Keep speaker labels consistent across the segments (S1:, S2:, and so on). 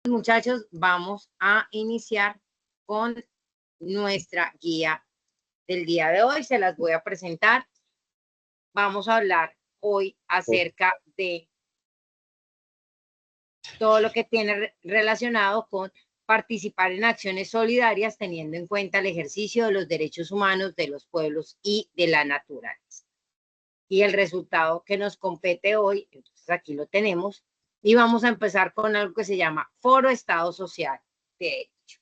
S1: Muchachos, vamos a iniciar con nuestra guía del día de hoy. Se las voy a presentar. Vamos a hablar hoy acerca de todo lo que tiene relacionado con participar en acciones solidarias teniendo en cuenta el ejercicio de los derechos humanos de los pueblos y de la naturaleza. Y el resultado que nos compete hoy, entonces aquí lo tenemos, y vamos a empezar con algo que se llama Foro Estado Social de Derecho.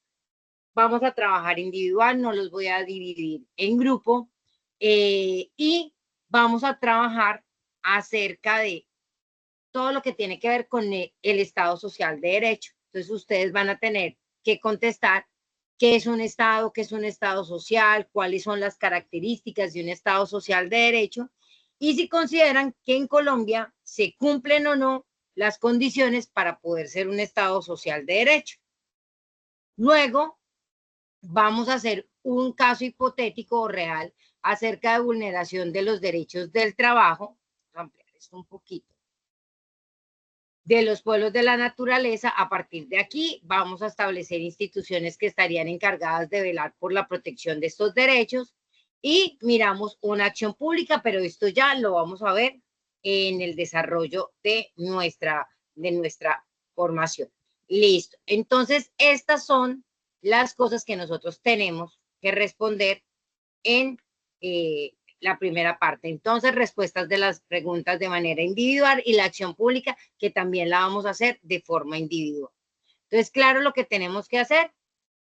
S1: Vamos a trabajar individual, no los voy a dividir en grupo, y vamos a trabajar acerca de todo lo que tiene que ver con el Estado Social de Derecho. Entonces ustedes van a tener que contestar qué es un Estado, qué es un Estado social, cuáles son las características de un Estado social de derecho y si consideran que en Colombia se cumplen o no las condiciones para poder ser un Estado social de derecho. Luego vamos a hacer un caso hipotético o real acerca de vulneración de los derechos del trabajo. Vamos a ampliar esto un poquito, de los pueblos de la naturaleza. A partir de aquí vamos a establecer instituciones que estarían encargadas de velar por la protección de estos derechos y miramos una acción pública, pero esto ya lo vamos a ver en el desarrollo de nuestra formación. Listo. Entonces, estas son las cosas que nosotros tenemos que responder en la primera parte. Entonces, respuestas de las preguntas de manera individual y la acción pública, que también la vamos a hacer de forma individual. Entonces, claro, lo que tenemos que hacer,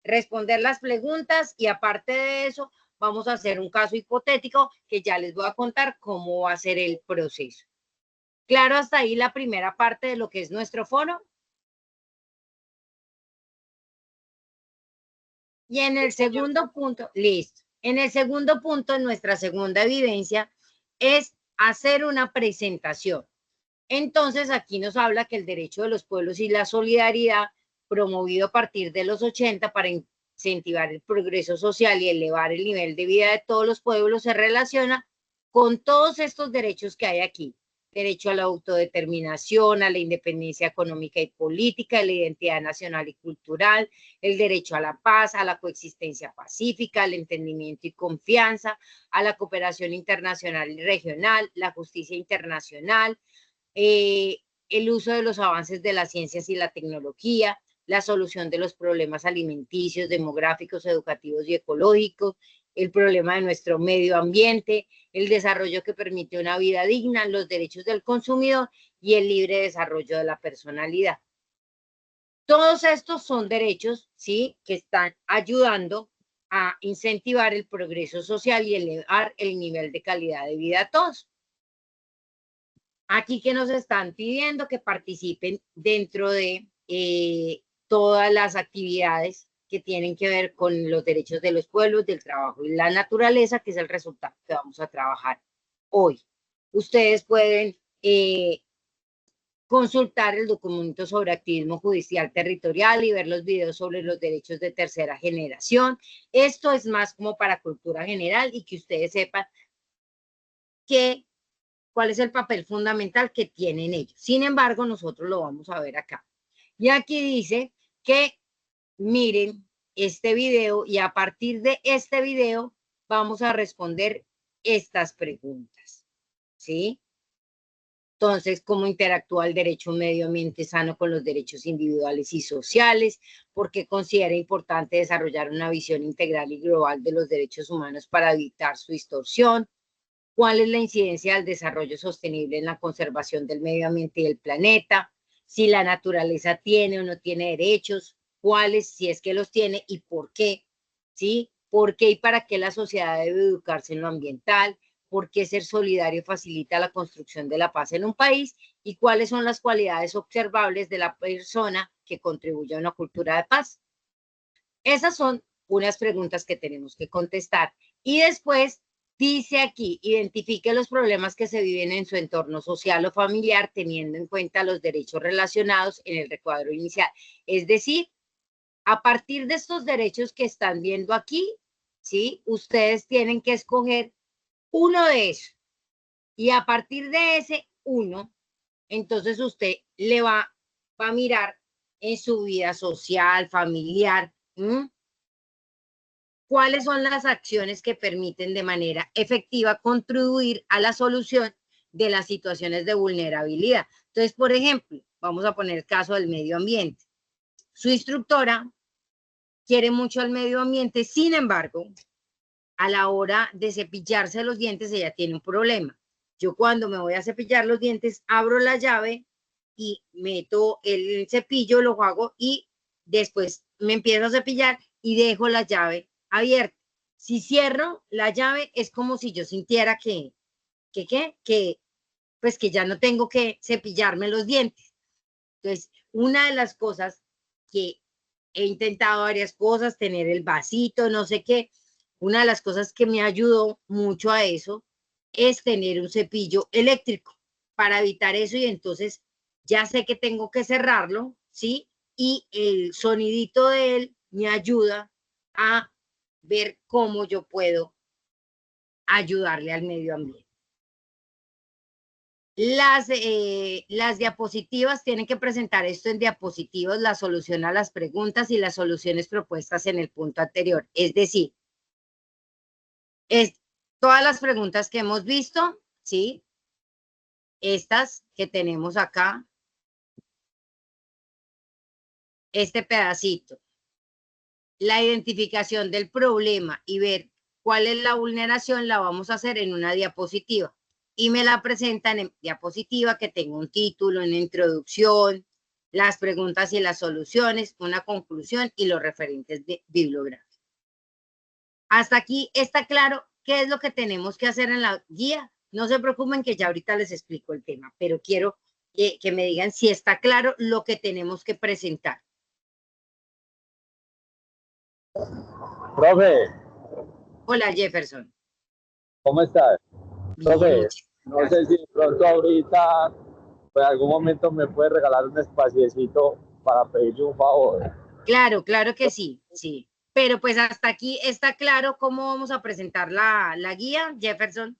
S1: responder las preguntas y aparte de eso, vamos a hacer un caso hipotético que ya les voy a contar cómo va a ser el proceso. Claro, hasta ahí la primera parte de lo que es nuestro foro. Y en el segundo punto, listo. En el segundo punto, nuestra segunda evidencia es hacer una presentación. Entonces, aquí nos habla que el derecho de los pueblos y la solidaridad, promovido a partir de los 80 para incentivar el progreso social y elevar el nivel de vida de todos los pueblos, se relaciona con todos estos derechos que hay aquí. Derecho a la autodeterminación, a la independencia económica y política, a la identidad nacional y cultural, el derecho a la paz, a la coexistencia pacífica, al entendimiento y confianza, a la cooperación internacional y regional, la justicia internacional, el uso de los avances de las ciencias y la tecnología, la solución de los problemas alimenticios, demográficos, educativos y ecológicos, el problema de nuestro medio ambiente, el desarrollo que permite una vida digna, los derechos del consumidor y el libre desarrollo de la personalidad. Todos estos son derechos, ¿sí?, que están ayudando a incentivar el progreso social y elevar el nivel de calidad de vida a todos. Aquí que nos están pidiendo que participen dentro de todas las actividades que tienen que ver con los derechos de los pueblos, del trabajo y la naturaleza, que es el resultado que vamos a trabajar hoy. Ustedes pueden consultar el documento sobre activismo judicial territorial y ver los videos sobre los derechos de tercera generación. Esto es más como para cultura general y que ustedes sepan que cuál es el papel fundamental que tienen ellos. Sin embargo, nosotros lo vamos a ver acá. Y aquí dice que miren este video y a partir de este video vamos a responder estas preguntas, ¿sí? Entonces, ¿cómo interactúa el derecho a un medio ambiente sano con los derechos individuales y sociales? ¿Por qué considera importante desarrollar una visión integral y global de los derechos humanos para evitar su distorsión? ¿Cuál es la incidencia del desarrollo sostenible en la conservación del medio ambiente y del planeta? Si la naturaleza tiene o no tiene derechos, cuáles, si es que los tiene y por qué, ¿sí? ¿Por qué y para qué la sociedad debe educarse en lo ambiental? ¿Por qué ser solidario facilita la construcción de la paz en un país? ¿Y cuáles son las cualidades observables de la persona que contribuye a una cultura de paz? Esas son unas preguntas que tenemos que contestar. Y después dice aquí, identifique los problemas que se viven en su entorno social o familiar teniendo en cuenta los derechos relacionados en el recuadro inicial. Es decir, a partir de estos derechos que están viendo aquí, ¿sí?, ustedes tienen que escoger uno de esos. Y a partir de ese uno, entonces usted le va a mirar en su vida social, familiar. ¿Cuáles son las acciones que permiten de manera efectiva contribuir a la solución de las situaciones de vulnerabilidad? Entonces, por ejemplo, vamos a poner el caso del medio ambiente. Su instructora quiere mucho al medio ambiente, sin embargo, a la hora de cepillarse los dientes, ella tiene un problema. Yo cuando me voy a cepillar los dientes, abro la llave y meto el cepillo, lo hago y después me empiezo a cepillar y dejo la llave abierta. Si cierro la llave, es como si yo sintiera pues que ya no tengo que cepillarme los dientes. Entonces, una de las cosas que he intentado varias cosas, tener el vasito, no sé qué, una de las cosas que me ayudó mucho a eso es tener un cepillo eléctrico para evitar eso y entonces ya sé que tengo que cerrarlo, ¿sí? Y el sonidito de él me ayuda a ver cómo yo puedo ayudarle al medio ambiente. Las diapositivas tienen que presentar esto en diapositivas, la solución a las preguntas y las soluciones propuestas en el punto anterior. Es decir, todas las preguntas que hemos visto, ¿sí? Estas que tenemos acá, este pedacito, la identificación del problema y ver cuál es la vulneración, la vamos a hacer en una diapositiva. Y me la presentan en diapositiva que tenga un título, una introducción, las preguntas y las soluciones, una conclusión y los referentes bibliográficos. Hasta aquí está claro qué es lo que tenemos que hacer en la guía. No se preocupen que ya ahorita les explico el tema, pero quiero que me digan si está claro lo que tenemos que presentar.
S2: Profe.
S1: Hola, Jefferson.
S2: ¿Cómo estás?
S1: Bien,
S2: Profe,
S1: muchas
S2: no sé
S1: gracias.
S2: si de pronto ahorita, pues, en algún momento me puede regalar un espaciecito para pedirle un favor.
S1: Claro, claro que sí, sí. Pero pues hasta aquí está claro cómo vamos a presentar la guía, Jefferson.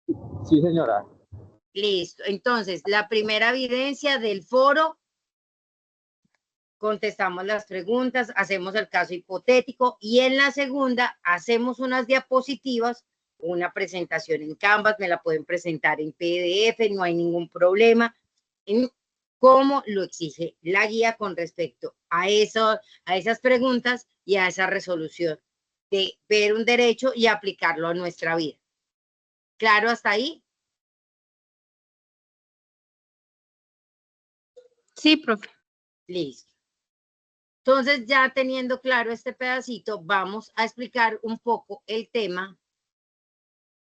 S2: Sí, señora.
S1: Listo. Entonces, la primera evidencia del foro, contestamos las preguntas, hacemos el caso hipotético y en la segunda hacemos unas diapositivas, una presentación en Canvas, me la pueden presentar en PDF, no hay ningún problema, en cómo lo exige la guía con respecto a esas preguntas y a esa resolución de ver un derecho y aplicarlo a nuestra vida. ¿Claro hasta ahí?
S3: Sí, profe.
S1: Listo. Entonces, ya teniendo claro este pedacito, vamos a explicar un poco el tema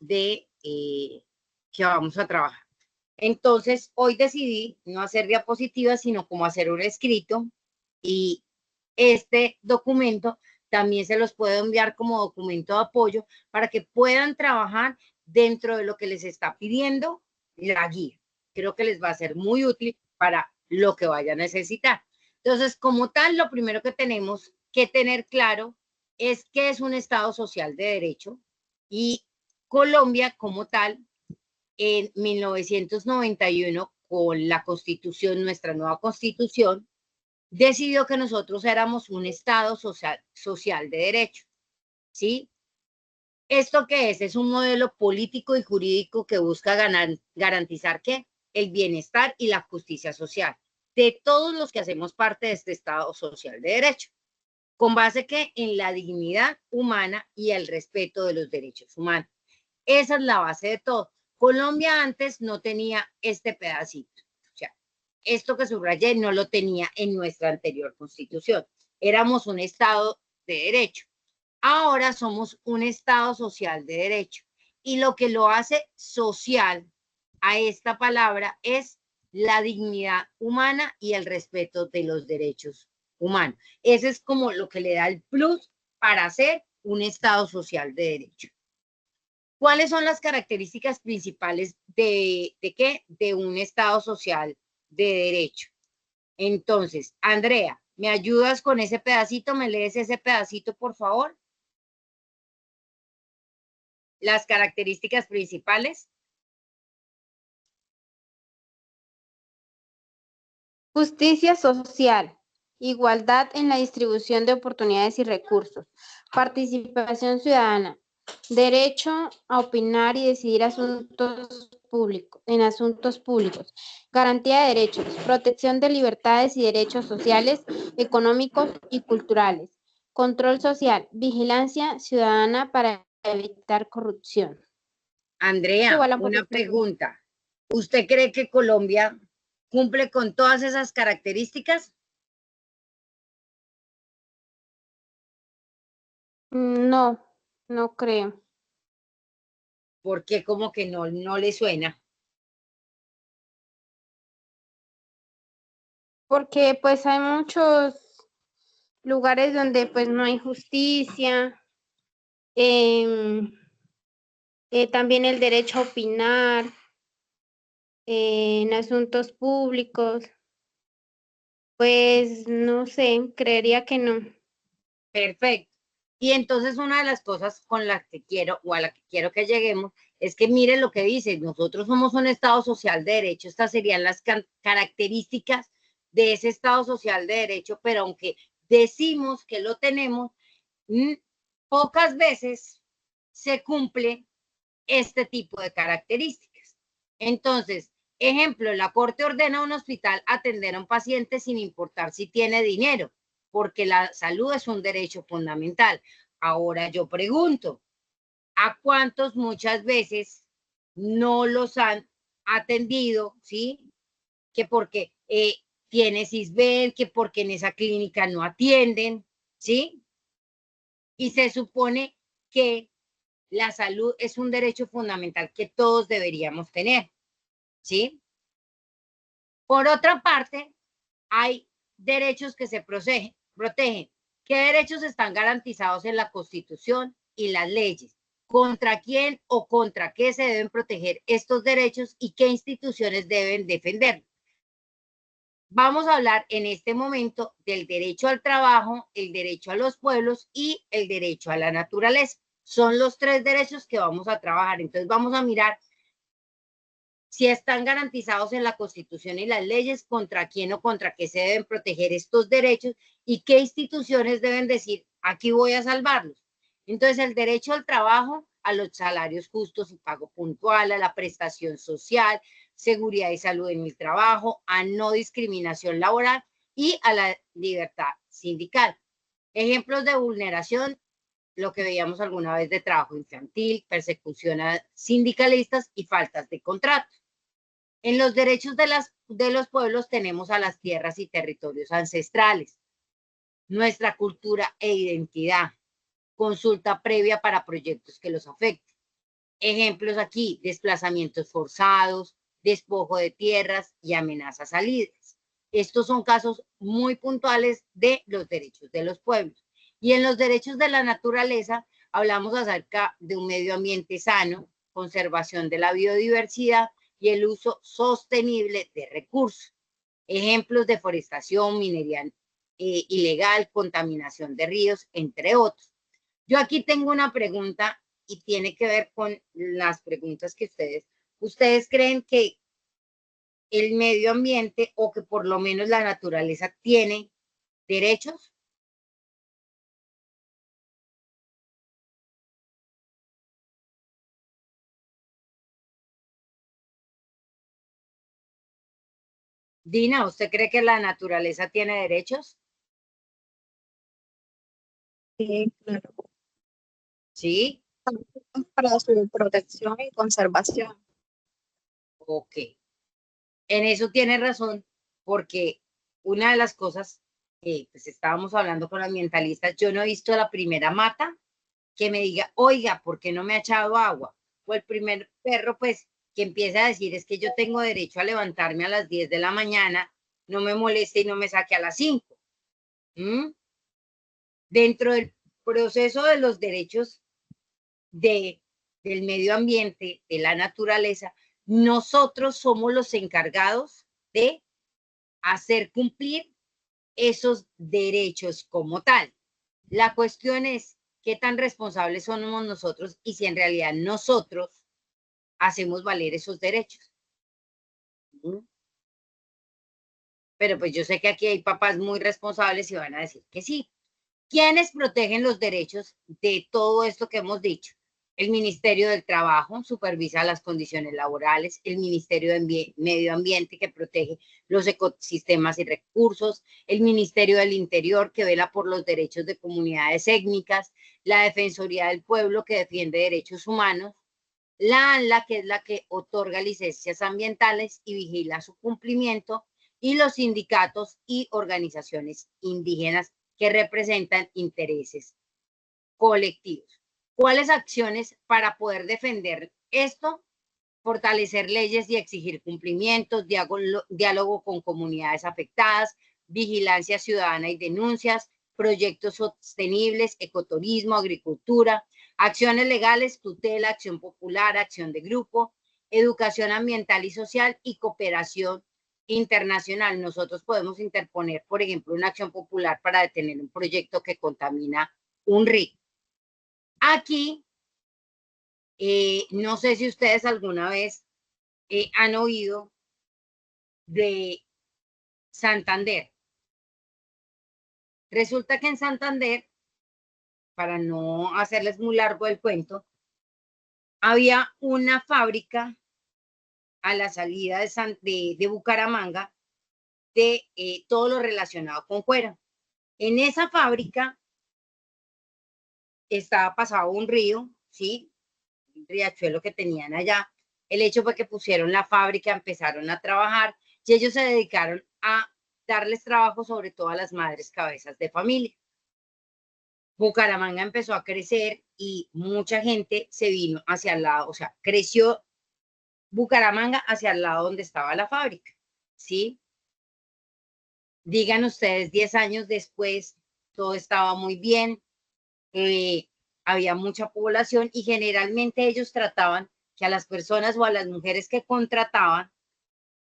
S1: de que vamos a trabajar. Entonces, hoy decidí no hacer diapositivas, sino como hacer un escrito y este documento también se los puedo enviar como documento de apoyo para que puedan trabajar dentro de lo que les está pidiendo la guía. Creo que les va a ser muy útil para lo que vaya a necesitar. Entonces, como tal, lo primero que tenemos que tener claro es qué es un Estado social de derecho y Colombia como tal en 1991 con la Constitución, nuestra nueva Constitución, decidió que nosotros éramos un Estado social de derecho, ¿sí? ¿Esto qué es? Es un modelo político y jurídico que busca garantizar ¿qué? El bienestar y la justicia social de todos los que hacemos parte de este Estado social de derecho, con base que en la dignidad humana y el respeto de los derechos humanos. Esa es la base de todo. Colombia antes no tenía este pedacito. O sea, esto que subrayé no lo tenía en nuestra anterior constitución. Éramos un Estado de derecho. Ahora somos un Estado social de derecho. Y lo que lo hace social a esta palabra es la dignidad humana y el respeto de los derechos humanos. Ese es como lo que le da el plus para ser un Estado social de derecho. ¿Cuáles son las características principales de qué? De un Estado social de derecho. Entonces, Andrea, ¿me ayudas con ese pedacito? ¿Me lees ese pedacito, por favor? Las características principales.
S3: Justicia social, igualdad en la distribución de oportunidades y recursos, participación ciudadana, derecho a opinar y decidir en asuntos públicos, garantía de derechos, protección de libertades y derechos sociales, económicos y culturales, control social, vigilancia ciudadana para evitar corrupción.
S1: Andrea, una pregunta. ¿Usted cree que Colombia cumple con todas esas características?
S3: No, no creo.
S1: ¿Por qué como que no le suena?
S3: Porque pues hay muchos lugares donde pues no hay justicia, también el derecho a opinar en asuntos públicos, pues no sé, creería que no.
S1: Perfecto. Y entonces una de las cosas con las que quiero o a la que quiero que lleguemos es que miren lo que dice, nosotros somos un Estado social de derecho, estas serían las características de ese Estado social de derecho, pero aunque decimos que lo tenemos, pocas veces se cumple este tipo de características. Entonces, ejemplo, la Corte ordena a un hospital atender a un paciente sin importar si tiene dinero, porque la salud es un derecho fundamental. Ahora yo pregunto, ¿a cuántos muchas veces no los han atendido, sí? Que porque tiene CISBEN, que porque en esa clínica no atienden, ¿sí? Y se supone que la salud es un derecho fundamental que todos deberíamos tener, ¿sí? Por otra parte, hay derechos que se protegen. ¿Qué derechos están garantizados en la Constitución y las leyes? ¿Contra quién o contra qué se deben proteger estos derechos y qué instituciones deben defenderlos? Vamos a hablar en este momento del derecho al trabajo, el derecho a los pueblos y el derecho a la naturaleza. Son los tres derechos que vamos a trabajar. Entonces vamos a mirar si están garantizados en la Constitución y las leyes, contra quién o contra qué se deben proteger estos derechos y qué instituciones deben decir, aquí voy a salvarlos. Entonces, el derecho al trabajo, a los salarios justos y pago puntual, a la prestación social, seguridad y salud en el trabajo, a no discriminación laboral y a la libertad sindical. Ejemplos de vulneración, lo que veíamos alguna vez de trabajo infantil, persecución a sindicalistas y faltas de contrato. En los derechos de los pueblos tenemos a las tierras y territorios ancestrales, nuestra cultura e identidad, consulta previa para proyectos que los afecten. Ejemplos aquí, desplazamientos forzados, despojo de tierras y amenazas salidas. Estos son casos muy puntuales de los derechos de los pueblos. Y en los derechos de la naturaleza hablamos acerca de un medio ambiente sano, conservación de la biodiversidad y el uso sostenible de recursos. Ejemplos: deforestación, minería ilegal, contaminación de ríos, entre otros. Yo aquí tengo una pregunta y tiene que ver con las preguntas que ustedes creen que el medio ambiente o que por lo menos la naturaleza tiene derechos. Dina, ¿usted cree que la naturaleza tiene derechos?
S4: Sí, claro.
S1: Sí.
S4: Para su protección y conservación.
S1: Ok. En eso tiene razón, porque una de las cosas que pues estábamos hablando con ambientalistas, yo no he visto la primera mata que me diga, oiga, ¿por qué no me ha echado agua? O el primer perro, pues, que empieza a decir, es que yo tengo derecho a levantarme a las 10 de la mañana, no me moleste y no me saque a las 5. Dentro del proceso de los derechos del medio ambiente, de la naturaleza, nosotros somos los encargados de hacer cumplir esos derechos como tal. La cuestión es qué tan responsables somos nosotros y si en realidad nosotros hacemos valer esos derechos. pero pues yo sé que aquí hay papás muy responsables y van a decir que sí. ¿Quiénes protegen los derechos de todo esto que hemos dicho? El Ministerio del Trabajo supervisa las condiciones laborales, el Ministerio de Medio Ambiente que protege los ecosistemas y recursos, el Ministerio del Interior que vela por los derechos de comunidades étnicas, la Defensoría del Pueblo que defiende derechos humanos, la ANLA que es la que otorga licencias ambientales y vigila su cumplimiento, y los sindicatos y organizaciones indígenas que representan intereses colectivos. ¿Cuáles acciones para poder defender esto? Fortalecer leyes y exigir cumplimientos, diálogo con comunidades afectadas, vigilancia ciudadana y denuncias, proyectos sostenibles, ecoturismo, agricultura, acciones legales, tutela, acción popular, acción de grupo, educación ambiental y social y cooperación internacional. Nosotros podemos interponer, por ejemplo, una acción popular para detener un proyecto que contamina un río. Aquí, no sé si ustedes alguna vez han oído de Santander. Resulta que en Santander, para no hacerles muy largo el cuento, había una fábrica a la salida de Bucaramanga de todo lo relacionado con cuero. En esa fábrica estaba pasado un río, ¿sí? Un riachuelo que tenían allá. El hecho fue que pusieron la fábrica, empezaron a trabajar y ellos se dedicaron a darles trabajo sobre todo a las madres cabezas de familia. Bucaramanga empezó a crecer y mucha gente se vino hacia el lado, o sea, creció Bucaramanga hacia el lado donde estaba la fábrica, ¿sí? Digan ustedes, 10 años después, todo estaba muy bien, había mucha población y generalmente ellos trataban que a las personas o a las mujeres que contrataban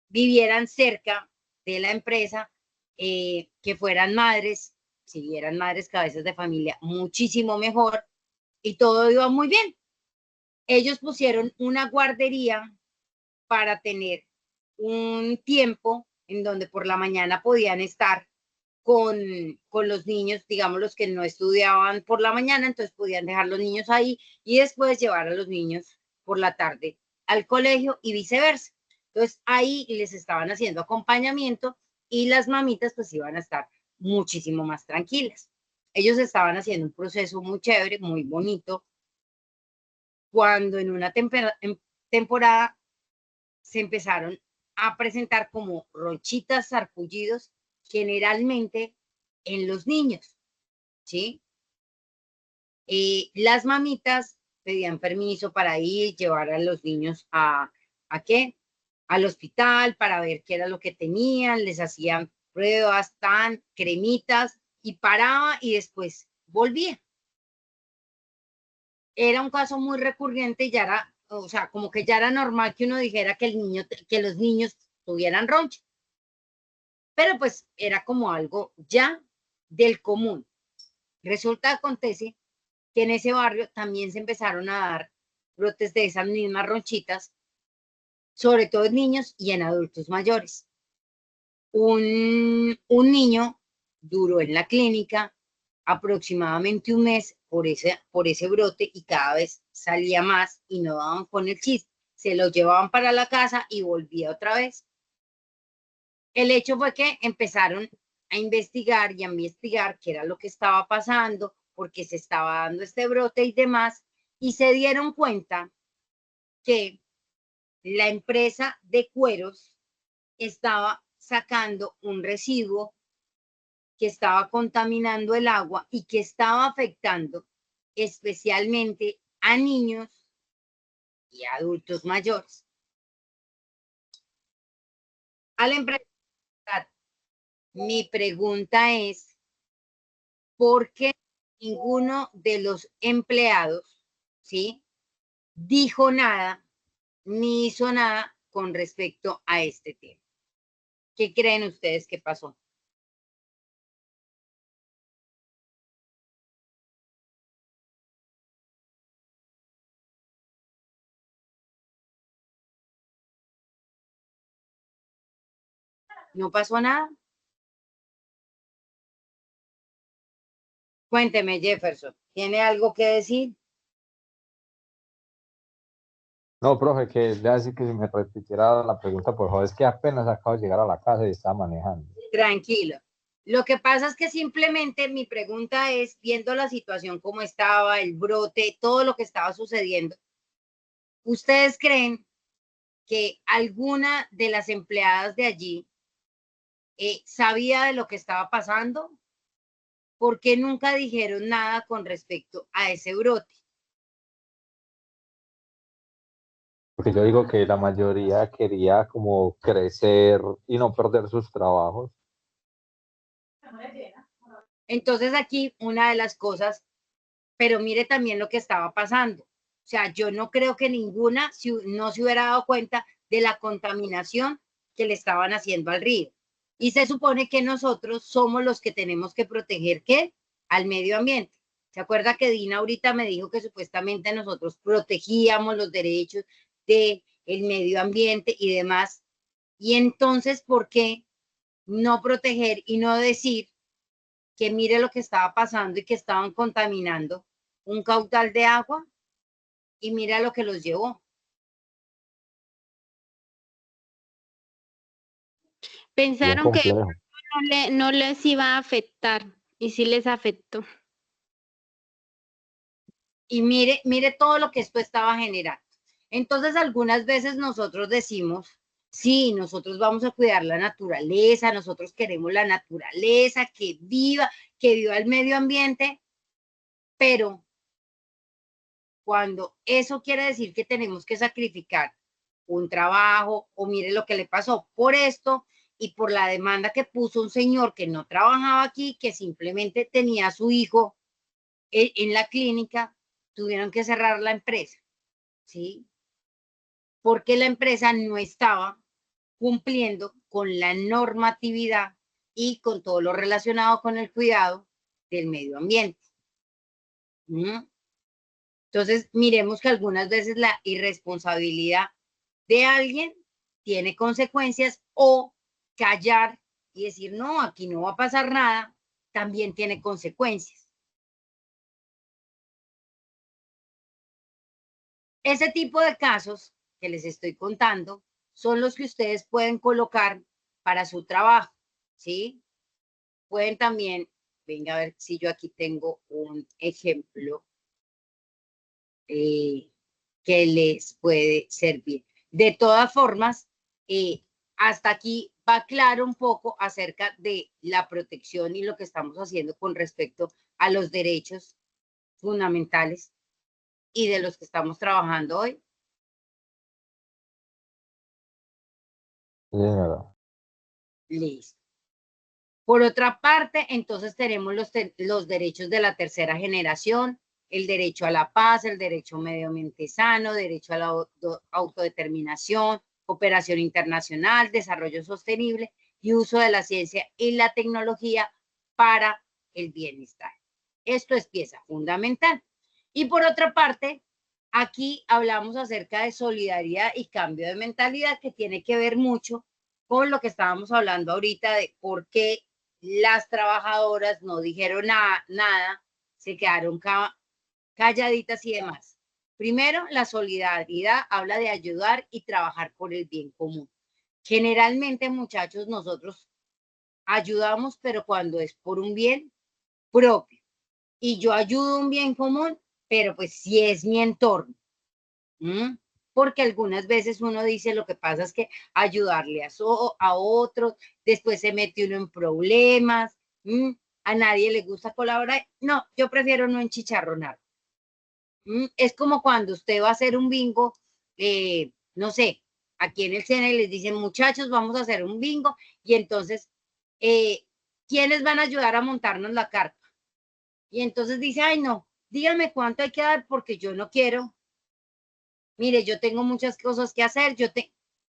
S1: vivieran cerca de la empresa, que fueran madres, si eran madres cabezas de familia, muchísimo mejor y todo iba muy bien. Ellos pusieron una guardería para tener un tiempo en donde por la mañana podían estar con los niños, digamos los que no estudiaban por la mañana, entonces podían dejar los niños ahí y después llevar a los niños por la tarde al colegio y viceversa. Entonces ahí les estaban haciendo acompañamiento y las mamitas pues iban a estar muchísimo más tranquilas. Ellos estaban haciendo un proceso muy chévere, muy bonito, cuando en una temporada se empezaron a presentar como ronchitas, sarpullidos, generalmente en los niños, ¿sí? Las mamitas pedían permiso para ir, llevar a los niños ¿a qué? Al hospital para ver qué era lo que tenían, les hacían pruebas, cremitas, y paraba y después volvía. Era un caso muy recurrente, ya era, o sea, como que ya era normal que uno dijera que los niños tuvieran roncha. Pero pues era como algo ya del común. Resulta, acontece que en ese barrio también se empezaron a dar brotes de esas mismas ronchitas, sobre todo en niños y en adultos mayores. Un niño duró en la clínica aproximadamente un mes por ese brote y cada vez salía más y no daban con el chiste. Se lo llevaban para la casa y volvía otra vez. El hecho fue que empezaron a investigar y a investigar qué era lo que estaba pasando, por qué se estaba dando este brote y demás, y se dieron cuenta que la empresa de cueros estaba sacando un residuo que estaba contaminando el agua y que estaba afectando especialmente a niños y a adultos mayores. A la empresa, mi pregunta es, ¿por qué ninguno de los empleados, ¿sí?, dijo nada ni hizo nada con respecto a este tema? ¿Qué creen ustedes que pasó? ¿No pasó nada? Cuénteme, Jefferson, ¿tiene algo que decir?
S2: No, profe, que le hace que si me repitiera la pregunta, por favor, es que apenas acabo de llegar a la casa y estaba manejando.
S1: Tranquilo. Lo que pasa es que simplemente mi pregunta es, viendo la situación como estaba, el brote, todo lo que estaba sucediendo, ¿ustedes creen que alguna de las empleadas de allí sabía de lo que estaba pasando? ¿Por qué nunca dijeron nada con respecto a ese brote?
S2: Porque yo digo que la mayoría quería como crecer y no perder sus trabajos.
S1: Entonces aquí una de las cosas, pero mire también lo que estaba pasando. O sea, yo no creo que ninguna no se hubiera dado cuenta de la contaminación que le estaban haciendo al río. Y se supone que nosotros somos los que tenemos que proteger, ¿qué? Al medio ambiente. ¿Se acuerda que Dina ahorita me dijo que supuestamente nosotros protegíamos los derechos del medio ambiente y demás? Y entonces, ¿por qué no proteger y no decir que mire lo que estaba pasando y que estaban contaminando un caudal de agua y mira lo que los llevó?
S2: Bien
S3: Pensaron que
S2: complejo.
S3: no les iba a afectar y sí les afectó.
S1: Y mire todo lo que esto estaba generando. Entonces, algunas veces nosotros decimos, sí, nosotros vamos a cuidar la naturaleza, nosotros queremos la naturaleza, que viva el medio ambiente, pero cuando eso quiere decir que tenemos que sacrificar un trabajo, o mire lo que le pasó por esto y por la demanda que puso un señor que no trabajaba aquí, que simplemente tenía a su hijo en la clínica, tuvieron que cerrar la empresa, ¿sí? Porque la empresa no estaba cumpliendo con la normatividad y con todo lo relacionado con el cuidado del medio ambiente. ¿Mm? Entonces, miremos que algunas veces la irresponsabilidad de alguien tiene consecuencias, o callar y decir, no, aquí no va a pasar nada, también tiene consecuencias. Ese tipo de casos que les estoy contando son los que ustedes pueden colocar para su trabajo, ¿sí? Pueden también, venga a ver si yo aquí tengo un ejemplo que les puede servir. De todas formas, hasta aquí va claro un poco acerca de la protección y lo que estamos haciendo con respecto a los derechos fundamentales y de los que estamos trabajando hoy.
S2: Sí, señora.
S1: Listo. Por otra parte, entonces tenemos los derechos de la tercera generación, el derecho a la paz, el derecho a un medio ambiente sano, derecho a la autodeterminación, cooperación internacional, desarrollo sostenible y uso de la ciencia y la tecnología para el bienestar. Esto es pieza fundamental. Y por otra parte, aquí hablamos acerca de solidaridad y cambio de mentalidad, que tiene que ver mucho con lo que estábamos hablando ahorita de por qué las trabajadoras no dijeron nada, se quedaron calladitas y demás. Primero, la solidaridad habla de ayudar y trabajar por el bien común. Generalmente, muchachos, nosotros ayudamos, pero cuando es por un bien propio. Y yo ayudo un bien común, pero pues si es mi entorno. ¿Mm? Porque algunas veces uno dice, lo que pasa es que ayudarle a otros, después se mete uno en problemas, a nadie le gusta colaborar. No, yo prefiero no enchicharronar. Es como cuando usted va a hacer un bingo, no sé, aquí en el CNE les dicen, muchachos, vamos a hacer un bingo, y entonces, eh, ¿quiénes van a ayudar a montarnos la carta? Y entonces dice, ay, no, díganme cuánto hay que dar porque yo no quiero. Mire, yo tengo muchas cosas que hacer,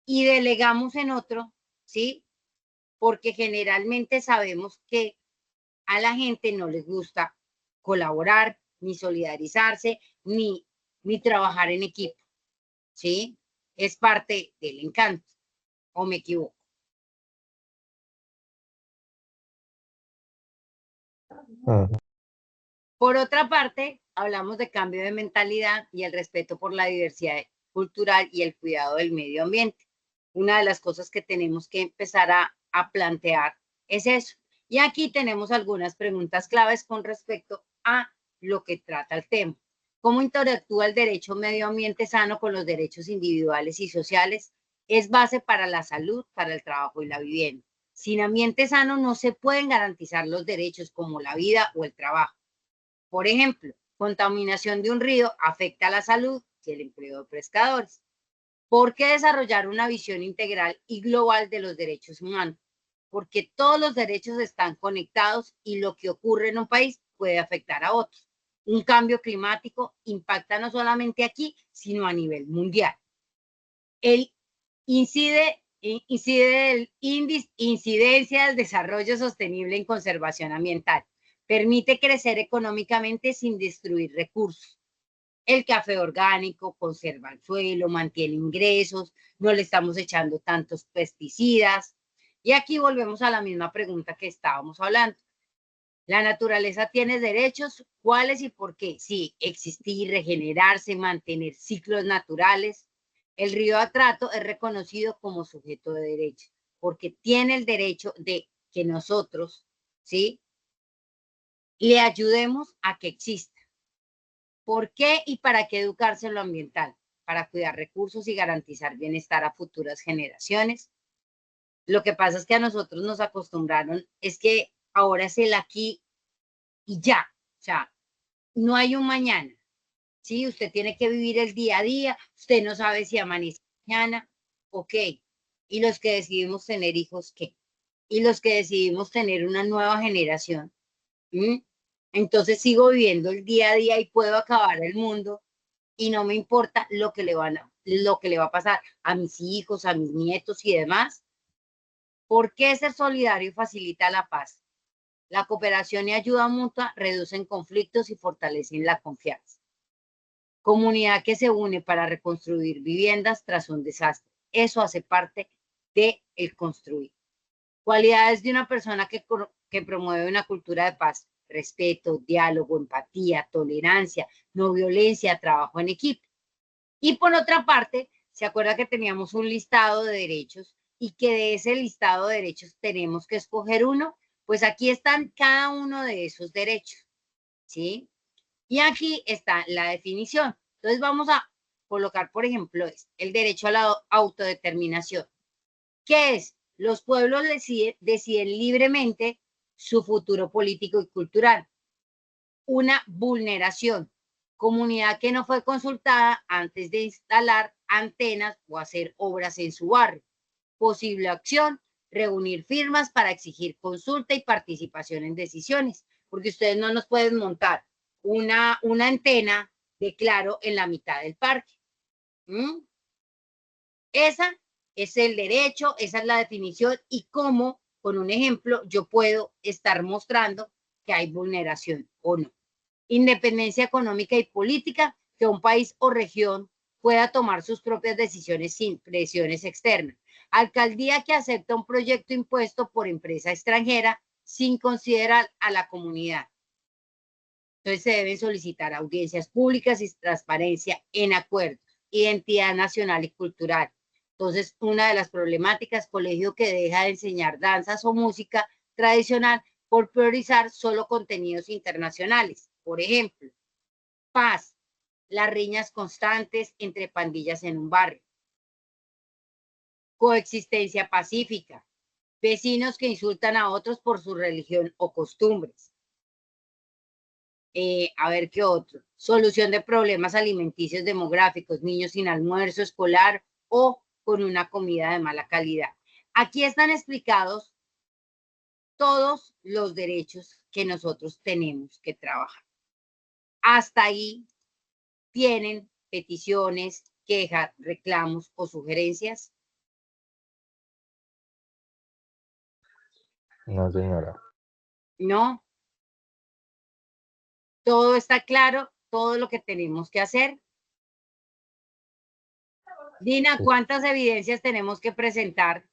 S1: y delegamos en otro, ¿sí? Porque generalmente sabemos que a la gente no les gusta colaborar, ni solidarizarse, ni trabajar en equipo, ¿sí? Es parte del encanto, ¿o me equivoco?
S2: Ujú.
S1: Por otra parte, hablamos de cambio de mentalidad y el respeto por la diversidad cultural y el cuidado del medio ambiente. Una de las cosas que tenemos que empezar a plantear es eso. Y aquí tenemos algunas preguntas claves con respecto a lo que trata el tema. ¿Cómo interactúa el derecho a un medio ambiente sano con los derechos individuales y sociales? Es base para la salud, para el trabajo y la vivienda. Sin ambiente sano no se pueden garantizar los derechos como la vida o el trabajo. Por ejemplo, contaminación de un río afecta a la salud y el empleo de pescadores. ¿Por qué desarrollar una visión integral y global de los derechos humanos? Porque todos los derechos están conectados y lo que ocurre en un país puede afectar a otros. Un cambio climático impacta no solamente aquí, sino a nivel mundial. El incidencia del desarrollo sostenible en conservación ambiental. Permite crecer económicamente sin destruir recursos. El café orgánico conserva el suelo, mantiene ingresos, no le estamos echando tantos pesticidas. Y aquí volvemos a la misma pregunta que estábamos hablando. ¿La naturaleza tiene derechos? ¿Cuáles y por qué? Sí, existir, regenerarse, mantener ciclos naturales. El río Atrato es reconocido como sujeto de derecho, porque tiene el derecho de que nosotros, ¿sí?, le ayudemos a que exista. ¿Por qué y para qué educarse en lo ambiental? Para cuidar recursos y garantizar bienestar a futuras generaciones. Lo que pasa es que a nosotros nos acostumbraron, es que ahora es el aquí y ya. O sea, no hay un mañana, ¿sí? Usted tiene que vivir el día a día, usted no sabe si amanece mañana, ok. Y los que decidimos tener hijos, ¿qué? Y los que decidimos tener una nueva generación, ¿m? Entonces sigo viviendo el día a día y puedo acabar el mundo y no me importa lo que lo que le va a pasar a mis hijos, a mis nietos y demás. ¿Por qué ser solidario facilita la paz? La cooperación y ayuda mutua reducen conflictos y fortalecen la confianza. Comunidad que se une para reconstruir viviendas tras un desastre. Eso hace parte de el construir. Cualidades de una persona que promueve una cultura de paz: respeto, diálogo, empatía, tolerancia, no violencia, trabajo en equipo. Y por otra parte, ¿se acuerda que teníamos un listado de derechos y que de ese listado de derechos tenemos que escoger uno? Pues aquí están cada uno de esos derechos, ¿sí? Y aquí está la definición. Entonces vamos a colocar, por ejemplo, el derecho a la autodeterminación. ¿Qué es? Los pueblos deciden libremente su futuro político y cultural. Una vulneración: comunidad que no fue consultada antes de instalar antenas o hacer obras en su barrio. Posible acción: reunir firmas para exigir consulta y participación en decisiones, porque ustedes no nos pueden montar una antena de Claro en la mitad del parque. ¿Mm? Esa es el derecho, esa es la definición y cómo, con un ejemplo, yo puedo estar mostrando que hay vulneración o no. Independencia económica y política: que un país o región pueda tomar sus propias decisiones sin presiones externas. Alcaldía que acepta un proyecto impuesto por empresa extranjera sin considerar a la comunidad. Entonces se deben solicitar audiencias públicas y transparencia en acuerdos. Identidad nacional y cultural. Entonces, una de las problemáticas: colegio que deja de enseñar danzas o música tradicional por priorizar solo contenidos internacionales. Por ejemplo, paz: las riñas constantes entre pandillas en un barrio. Coexistencia pacífica: vecinos que insultan a otros por su religión o costumbres. A ver qué otro. Solución de problemas alimenticios demográficos: niños sin almuerzo escolar o con una comida de mala calidad. Aquí están explicados todos los derechos que nosotros tenemos que trabajar. Hasta ahí, ¿tienen peticiones, quejas, reclamos o sugerencias?
S2: No, señora.
S1: ¿No? ¿Todo está claro? ¿Todo lo que tenemos que hacer? Dina,
S2: Sí.
S1: ¿cuántas evidencias tenemos que presentar?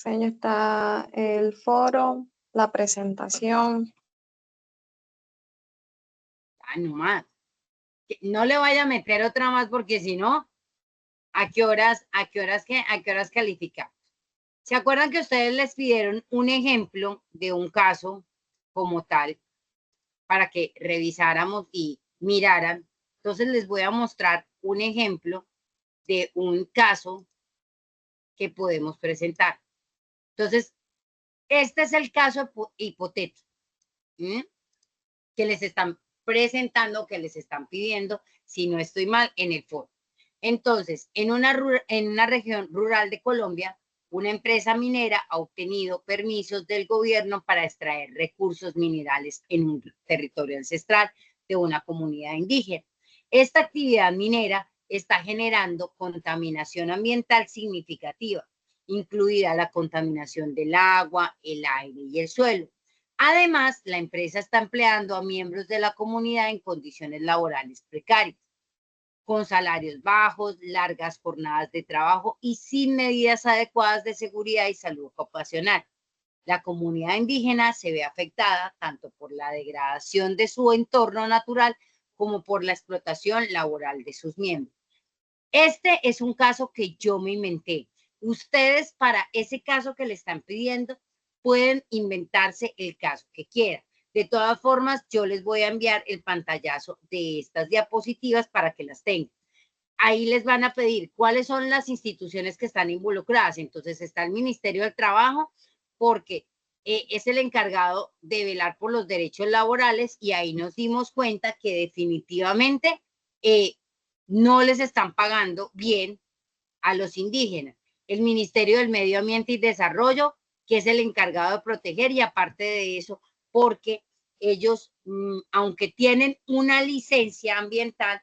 S4: Señor, está el foro, la presentación.
S1: Ah, no más. No le vaya a meter otra más porque si no, ¿a qué horas calificamos? ¿Se acuerdan que ustedes les pidieron un ejemplo de un caso como tal para que revisáramos y miraran? Entonces les voy a mostrar un ejemplo de un caso que podemos presentar. Entonces, este es el caso hipotético, ¿sí? Que les están presentando, que les están pidiendo, si no estoy mal, en el foro. Entonces, en una región rural de Colombia, una empresa minera ha obtenido permisos del gobierno para extraer recursos minerales en un territorio ancestral de una comunidad indígena. Esta actividad minera está generando contaminación ambiental significativa, incluida la contaminación del agua, el aire y el suelo. Además, la empresa está empleando a miembros de la comunidad en condiciones laborales precarias, con salarios bajos, largas jornadas de trabajo y sin medidas adecuadas de seguridad y salud ocupacional. La comunidad indígena se ve afectada tanto por la degradación de su entorno natural como por la explotación laboral de sus miembros. Este es un caso que yo me inventé. Ustedes, para ese caso que le están pidiendo, pueden inventarse el caso que quieran. De todas formas, yo les voy a enviar el pantallazo de estas diapositivas para que las tengan. Ahí les van a pedir cuáles son las instituciones que están involucradas. Entonces está el Ministerio del Trabajo, porque es el encargado de velar por los derechos laborales, y ahí nos dimos cuenta que definitivamente no les están pagando bien a los indígenas. El Ministerio del Medio Ambiente y Desarrollo, que es el encargado de proteger, y aparte de eso, porque ellos, aunque tienen una licencia ambiental,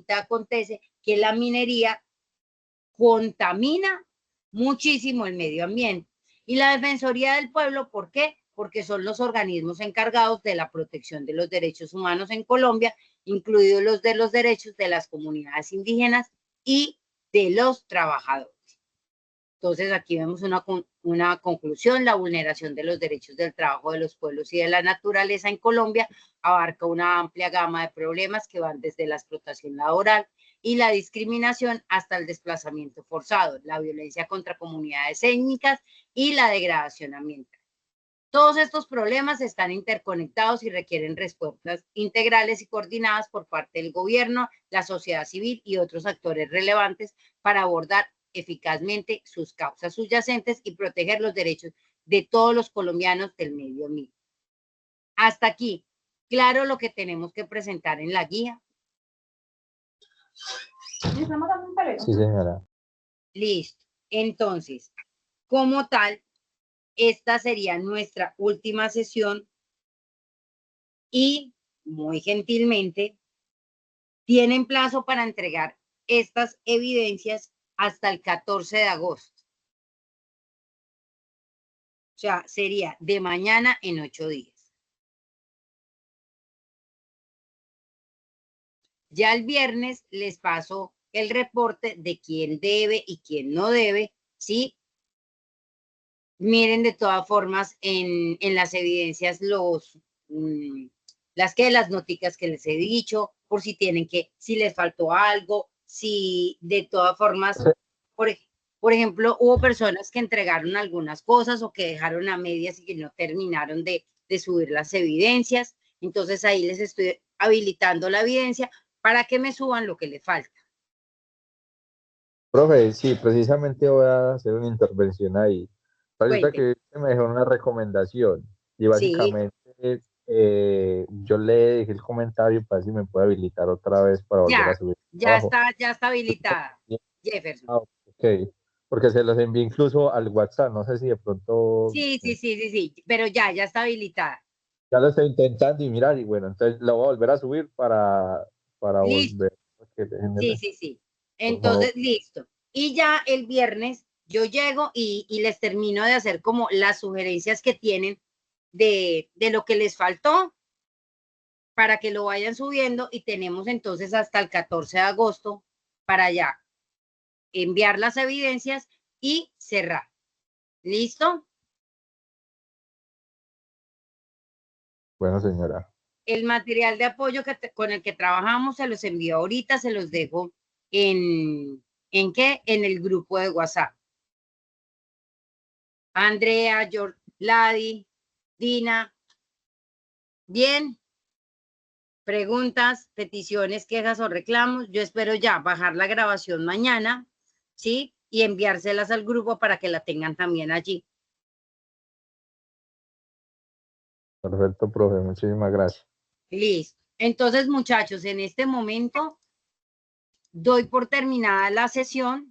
S1: acontece que la minería contamina muchísimo el medio ambiente. Y la Defensoría del Pueblo, ¿por qué? Porque son los organismos encargados de la protección de los derechos humanos en Colombia, incluidos los de los derechos de las comunidades indígenas y de los trabajadores. Entonces aquí vemos una conclusión: la vulneración de los derechos del trabajo de los pueblos y de la naturaleza en Colombia abarca una amplia gama de problemas que van desde la explotación laboral y la discriminación hasta el desplazamiento forzado, la violencia contra comunidades étnicas y la degradación ambiental. Todos estos problemas están interconectados y requieren respuestas integrales y coordinadas por parte del gobierno, la sociedad civil y otros actores relevantes para abordar eficazmente sus causas subyacentes y proteger los derechos de todos los colombianos del medio ambiente. Hasta aquí, claro lo que tenemos que presentar en la guía.
S2: Sí, señora.
S1: Listo. Entonces, como tal, esta sería nuestra última sesión y, muy gentilmente, tienen plazo para entregar estas evidencias hasta el 14 de agosto. O sea, sería de mañana en 8 días. Ya el viernes les paso el reporte de quién debe y quién no debe, ¿sí? Miren de todas formas en las evidencias las noticas que les he dicho, por si tienen si les faltó algo, si de todas formas, por ejemplo, hubo personas que entregaron algunas cosas o que dejaron a medias y que no terminaron de subir las evidencias. Entonces ahí les estoy habilitando la evidencia para que me suban lo que le falta.
S2: Profe, sí, precisamente voy a hacer una intervención ahí. Resulta
S1: Cuente.
S2: que me dejó una recomendación y
S1: Sí,
S2: básicamente yo le dejé el comentario para ver si me puede habilitar otra vez para volver a subir el trabajo.
S1: ya está habilitada, Jefferson.
S2: Ah, ok, porque se los envié incluso al WhatsApp, no sé si de pronto
S1: Sí, pero ya está habilitada.
S2: ya lo estoy intentando y mirar, y bueno, entonces lo voy a volver a subir para
S1: Listo.
S2: volver a que dejen
S1: Sí.
S2: por favor.
S1: Entonces, listo. Y ya el viernes yo llego y les termino de hacer como las sugerencias que tienen de lo que les faltó para que lo vayan subiendo, y tenemos entonces hasta el 14 de agosto para ya enviar las evidencias y cerrar. ¿Listo?
S2: Bueno, señora.
S1: El material de apoyo con el que trabajamos se los envío ahorita, se los dejo ¿en qué? En el grupo de WhatsApp. Andrea, Ladi, Dina. Bien. Preguntas, peticiones, quejas o reclamos. Yo espero ya bajar la grabación mañana, ¿sí? Y enviárselas al grupo para que la tengan también allí.
S2: Perfecto, profe. Muchísimas gracias.
S1: Listo. Entonces, muchachos, en este momento doy por terminada la sesión.